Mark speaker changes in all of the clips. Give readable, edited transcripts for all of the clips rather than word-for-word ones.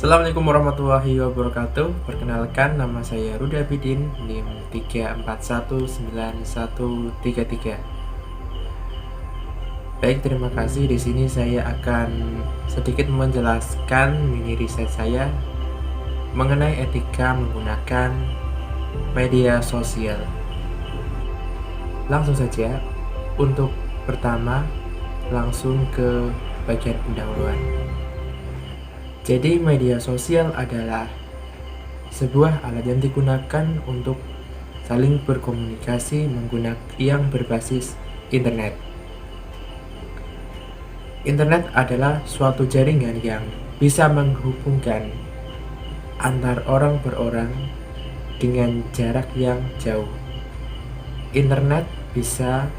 Speaker 1: Assalamualaikum warahmatullahi wabarakatuh. Perkenalkan, nama saya Ruda Bidin, NIM 3419133. Baik, terima kasih. Di sini saya akan sedikit menjelaskan mini riset saya mengenai etika menggunakan media sosial. Langsung saja, untuk pertama, langsung ke bagian pendahuluan. Jadi media sosial adalah sebuah alat yang digunakan untuk saling berkomunikasi menggunakan yang berbasis internet. Internet adalah suatu jaringan yang bisa menghubungkan antar orang per orang dengan jarak yang jauh. Internet bisa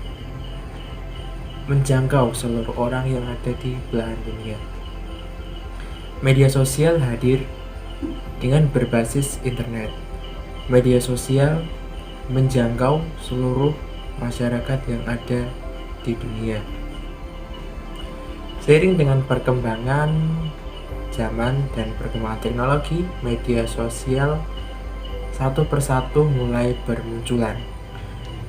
Speaker 1: menjangkau seluruh orang yang ada di belahan dunia. Media sosial hadir dengan berbasis internet. Media sosial menjangkau seluruh masyarakat yang ada di dunia. Seiring dengan perkembangan zaman dan perkembangan teknologi, media sosial satu persatu mulai bermunculan.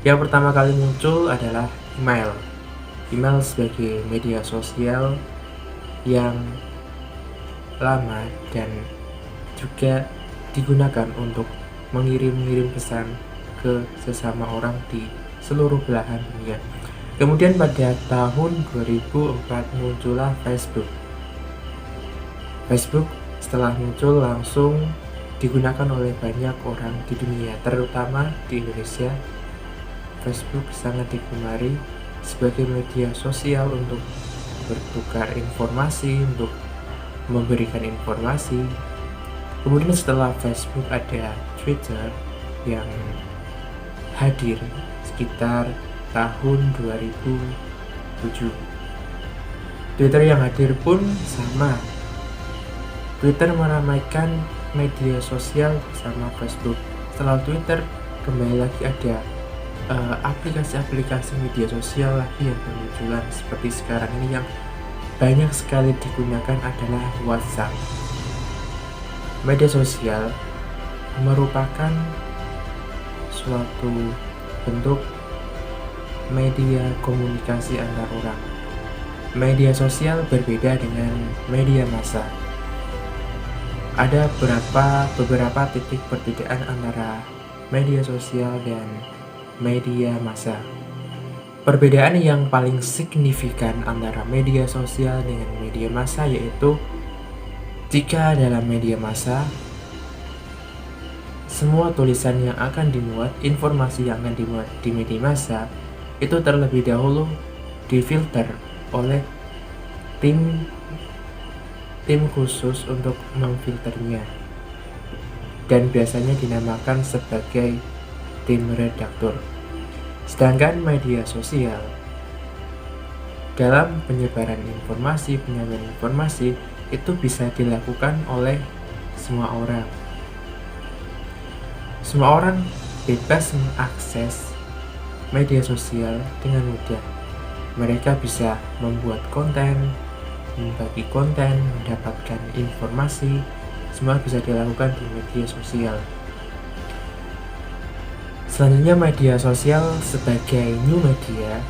Speaker 1: Yang pertama kali muncul adalah email. Email sebagai media sosial yang lama dan juga digunakan untuk mengirim pesan ke sesama orang di seluruh belahan dunia. Kemudian pada tahun 2004 muncullah Facebook. Facebook setelah muncul langsung digunakan oleh banyak orang di dunia, terutama di Indonesia. Facebook sangat digemari sebagai media sosial untuk bertukar informasi, untuk memberikan informasi. Kemudian setelah Facebook ada Twitter yang hadir sekitar tahun 2007. Twitter yang hadir pun sama. Twitter meramaikan media sosial bersama Facebook. Setelah Twitter kembali lagi ada aplikasi-aplikasi media sosial lagi yang bermunculan seperti sekarang ini yang banyak sekali digunakan adalah WhatsApp. Media sosial merupakan suatu bentuk media komunikasi antar orang. Media sosial berbeda dengan media massa. Ada beberapa titik perbedaan antara media sosial dan media massa. Perbedaan yang paling signifikan antara media sosial dengan media massa yaitu jika dalam media massa semua tulisan yang akan dimuat, informasi yang akan dimuat di media massa itu terlebih dahulu difilter oleh tim khusus untuk memfilternya dan biasanya dinamakan sebagai tim redaktur. Sedangkan media sosial dalam penyebaran informasi, penyampaian informasi itu bisa dilakukan oleh semua orang. Semua orang bebas mengakses media sosial dengan mudah. Mereka bisa membuat konten, membagi konten, mendapatkan informasi, semua bisa dilakukan di media sosial. Selanjutnya media sosial sebagai new media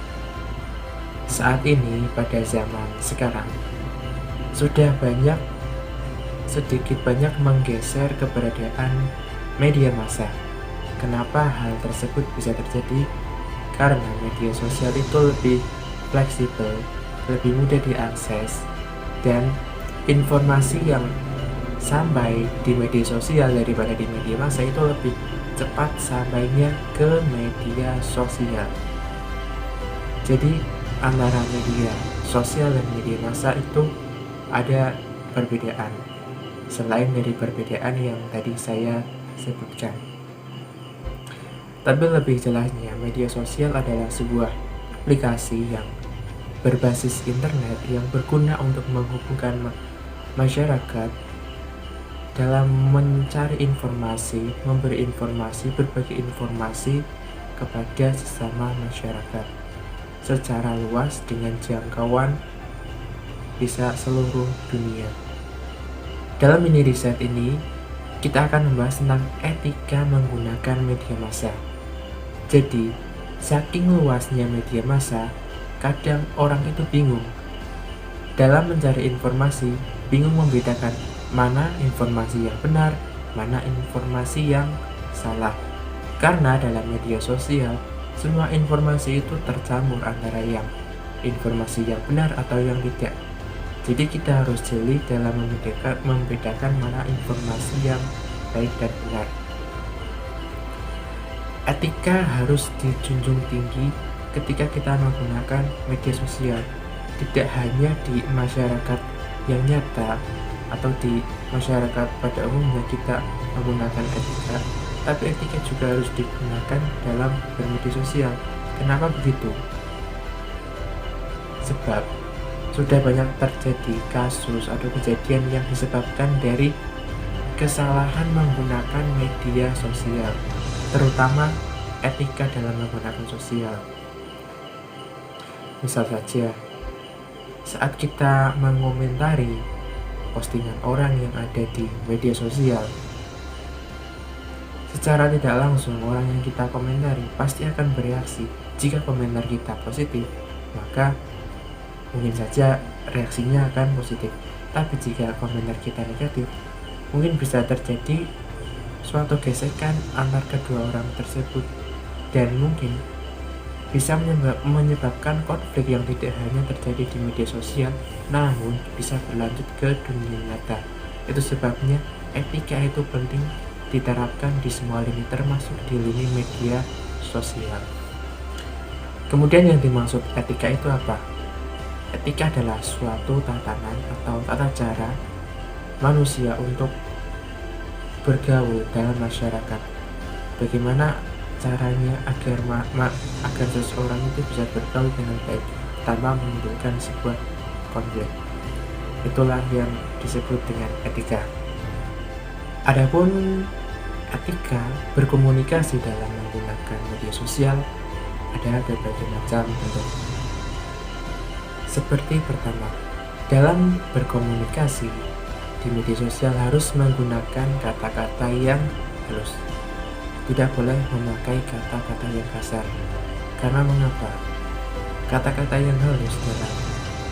Speaker 1: saat ini pada zaman sekarang sudah sedikit banyak menggeser keberadaan media massa. Kenapa hal tersebut bisa terjadi? Karena media sosial itu lebih fleksibel, lebih mudah diakses, dan informasi yang sampai di media sosial daripada di media massa itu lebih cepat sampainya ke media sosial. Jadi antara media sosial dan media massa itu ada perbedaan selain dari perbedaan yang tadi saya sebutkan. Tapi lebih jelasnya, media sosial adalah sebuah aplikasi yang berbasis internet yang berguna untuk menghubungkan masyarakat dalam mencari informasi, memberi informasi, berbagi informasi kepada sesama masyarakat secara luas dengan jangkauan bisa seluruh dunia. Dalam mini riset ini, kita akan membahas tentang etika menggunakan media massa. Jadi, saking luasnya media massa, kadang orang itu bingung. Dalam mencari informasi, bingung membedakan mana informasi yang benar, mana informasi yang salah. Karena dalam media sosial, semua informasi itu tercampur antara yang informasi yang benar atau yang tidak. Jadi kita harus jeli dalam membedakan mana informasi yang baik dan benar. Etika harus dijunjung tinggi ketika kita menggunakan media sosial, tidak hanya di masyarakat yang nyata atau di masyarakat pada umumnya kita menggunakan etika, tapi etika juga harus digunakan dalam bermedia sosial. Kenapa begitu? Sebab sudah banyak terjadi kasus atau kejadian yang disebabkan dari kesalahan menggunakan media sosial, terutama etika dalam menggunakan sosial. Misal saja, saat kita mengomentari postingan orang yang ada di media sosial, secara tidak langsung orang yang kita komentari pasti akan bereaksi. Jika komentar kita positif, maka mungkin saja reaksinya akan positif. Tapi jika komentar kita negatif, mungkin bisa terjadi suatu gesekan antar kedua orang tersebut, dan mungkin bisa menyebabkan konflik yang tidak hanya terjadi di media sosial, namun bisa berlanjut ke dunia nyata. Itu sebabnya etika itu penting diterapkan di semua lini, termasuk di lini media sosial. Kemudian yang dimaksud etika itu apa? Etika adalah suatu tatanan atau tata cara manusia untuk bergaul dalam masyarakat. Bagaimana caranya agar seseorang itu bisa bergaul dengan baik tanpa menimbulkan sebuah konflik. Itulah yang disebut dengan etika. Adapun etika berkomunikasi dalam menggunakan media sosial ada berbagai macam bentuk. Seperti pertama, dalam berkomunikasi di media sosial harus menggunakan kata-kata yang halus. Tidak boleh memakai kata-kata yang kasar. Karena mengapa? Kata-kata yang halus dalam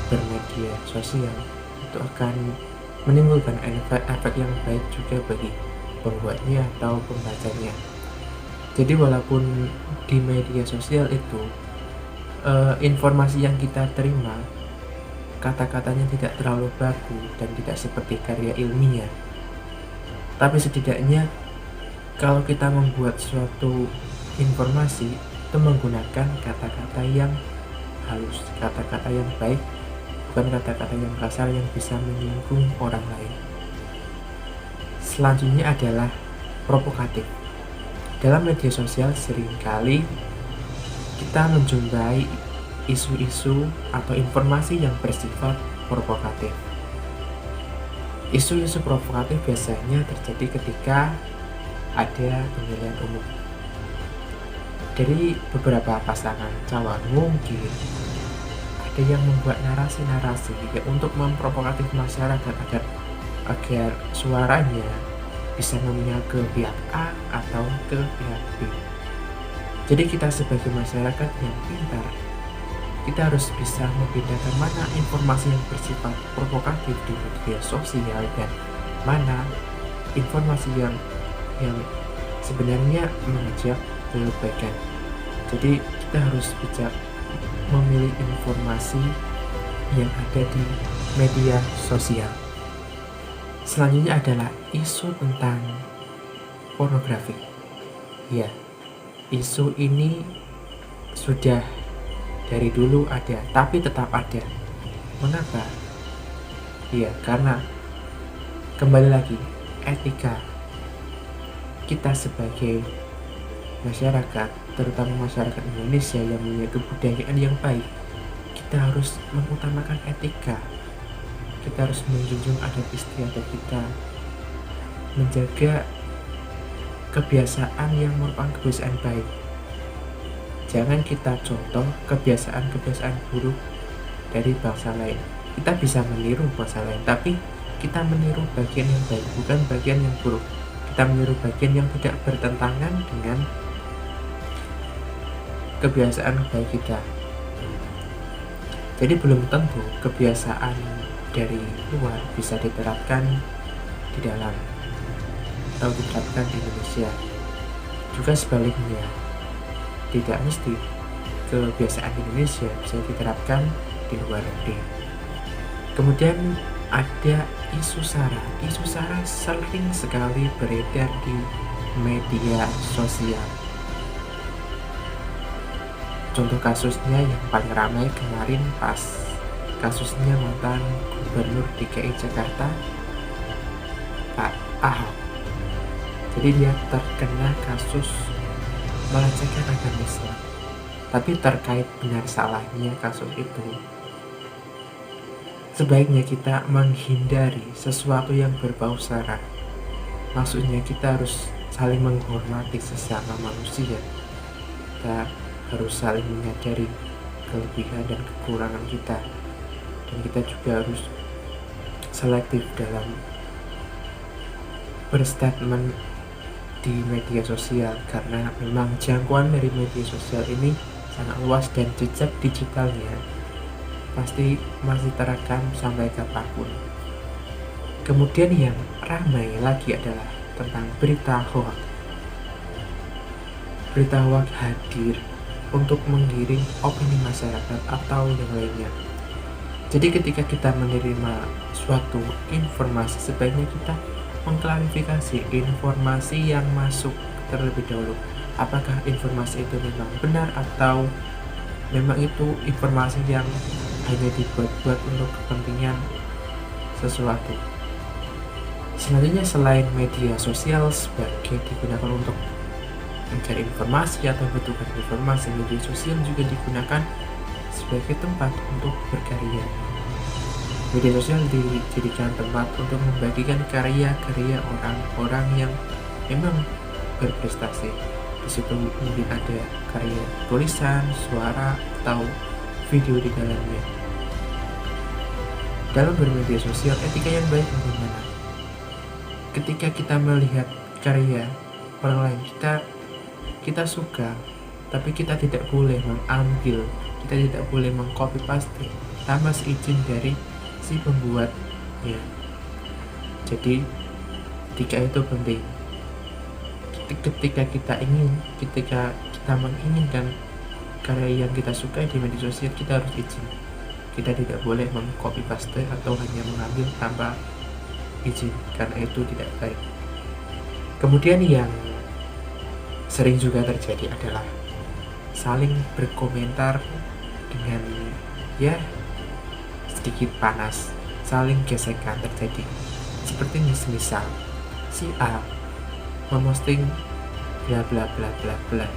Speaker 1: bermedia sosial itu akan menimbulkan efek yang baik juga bagi pembuatnya atau pembacanya. Jadi walaupun di media sosial itu informasi yang kita terima, kata-katanya tidak terlalu baku dan tidak seperti karya ilmiah, tapi setidaknya kalau kita membuat suatu informasi itu menggunakan kata-kata yang halus, kata-kata yang baik, bukan kata-kata yang kasar yang bisa menyinggung orang lain. Selanjutnya adalah provokatif. Dalam media sosial seringkali kita menjumpai isu-isu atau informasi yang bersifat provokatif. Isu-isu provokatif biasanya terjadi ketika ada pemilihan umum. Dari beberapa pasangan calon mungkin ada yang membuat narasi-narasi untuk memprovokatif masyarakat agar suaranya bisa memihak ke pihak A atau ke pihak B. Jadi kita sebagai masyarakat yang pintar, kita harus bisa membedakan mana informasi yang bersifat provokatif di media sosial dan mana informasi yang sebenarnya mengajak kebaikan. Jadi kita harus bijak memilih informasi yang ada di media sosial. Selanjutnya adalah isu tentang pornografi. Ya, isu ini sudah dari dulu ada, tapi tetap ada. Mengapa? Ya, karena kembali lagi etika kita sebagai masyarakat, terutama masyarakat Indonesia yang memiliki kebudayaan yang baik, kita harus mengutamakan etika. Kita harus menjunjung adat istiadat kita, menjaga kebiasaan yang merupakan kebiasaan baik. Jangan kita contoh kebiasaan-kebiasaan buruk dari bangsa lain. Kita bisa meniru bangsa lain, tapi kita meniru bagian yang baik, bukan bagian yang buruk. Kita meniru bagian yang tidak bertentangan dengan kebiasaan baik kita. Jadi belum tentu kebiasaan dari luar bisa diterapkan di dalam atau diterapkan di Indonesia. Juga sebaliknya, tidak mesti kebiasaan Indonesia bisa diterapkan di luar negeri. Kemudian ada isu SARA. Isu SARA sering sekali beredar di media sosial. Contoh kasusnya yang paling ramai kemarin pas kasusnya mantan Gubernur DKI Jakarta, Pak Ahok. Jadi dia terkena kasus melecehkan agama Islam. Tapi terkait benar salahnya kasus itu, sebaiknya kita menghindari sesuatu yang berbau SARA. Maksudnya kita harus saling menghormati sesama manusia. Kita harus saling menyadari kelebihan dan kekurangan kita. Dan kita juga harus selektif dalam berstatement di media sosial, karena memang jangkauan dari media sosial ini sangat luas dan jejak digitalnya pasti masih terekam sampai kapanpun. Kemudian yang ramai lagi adalah tentang berita hoax. Berita hoax hadir untuk menggiring opini masyarakat atau yang lainnya. Jadi ketika kita menerima suatu informasi, sebaiknya kita mengklarifikasi informasi yang masuk terlebih dahulu. Apakah informasi itu memang benar atau memang itu informasi yang hanya dibuat-buat untuk kepentingan sesuatu. Selanjutnya, selain media sosial sebagai digunakan untuk mencari informasi atau membutuhkan informasi, media sosial juga digunakan sebagai tempat untuk berkarya. Media sosial dijadikan tempat untuk membagikan karya-karya orang-orang yang memang berprestasi. Di situ mungkin ada karya tulisan, suara, atau video di dalamnya. Dalam bermedia sosial, etika yang baik bagaimana? Ketika kita melihat karya orang lain, kita suka, tapi kita tidak boleh mengambil, kita tidak boleh mengcopy paste tanpa seizin dari si pembuat ya. Jadi etika itu penting. Ketika kita menginginkan karya yang kita sukai di media sosial, kita harus izin. Kita tidak boleh mengcopy paste atau hanya mengambil tanpa izin, karena itu tidak baik. Kemudian yang sering juga terjadi adalah saling berkomentar dengan ya sedikit panas, saling gesekan terjadi. Seperti misal si A memposting bla bla bla bla bla,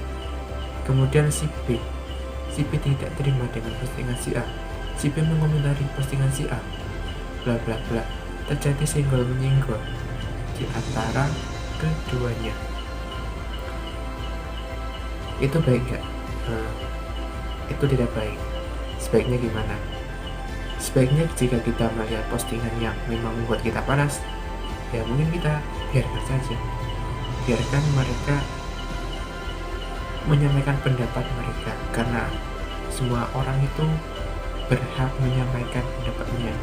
Speaker 1: kemudian si B tidak terima dengan postingan si A. Si B mengomentari postingan si A bla bla bla. Terjadi senggol menyenggol di antara keduanya. Itu baik gak? Itu tidak baik. Sebaiknya gimana? Sebaiknya jika kita melihat postingan yang memang membuat kita panas, ya mungkin kita biarkan saja. Biarkan mereka menyampaikan pendapat mereka, karena semua orang itu berhak menyampaikan pendapatnya.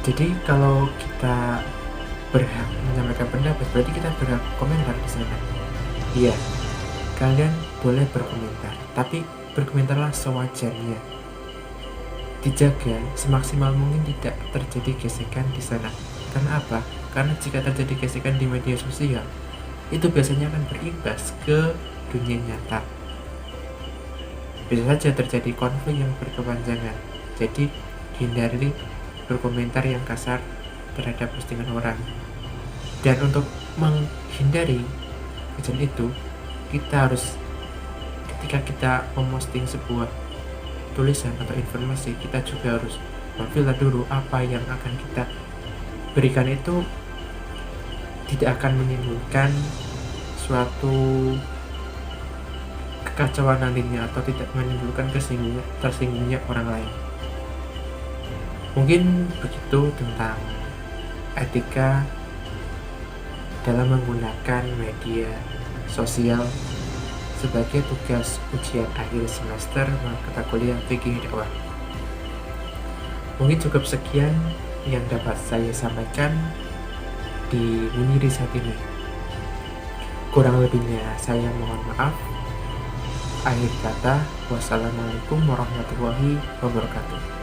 Speaker 1: Jadi kalau kita berhak menyampaikan pendapat, berarti kita berhak komentar di sana. Iya, kalian boleh berkomentar, tapi berkomentarlah sewajarnya. Dijaga semaksimal mungkin tidak terjadi gesekan di sana. Karena apa? Karena jika terjadi gesekan di media sosial, itu biasanya akan berimbas ke dunia nyata. Bisa saja terjadi konflik yang berkepanjangan. Jadi hindari berkomentar yang kasar terhadap postingan orang. Dan untuk menghindari kejadian itu, kita harus, ketika kita memposting sebuah tulisan atau informasi, kita juga harus memfilter dulu apa yang akan kita berikan itu tidak akan menimbulkan suatu kekacauan nantinya atau tidak menimbulkan tersinggungnya orang lain. Mungkin begitu tentang etika dalam menggunakan media sosial sebagai tugas ujian akhir semester mata kuliah fikih dakwah. Mungkin cukup sekian yang dapat saya sampaikan di mini riset ini. Kurang lebihnya saya mohon maaf. Akhir kata, wassalamualaikum warahmatullahi wabarakatuh.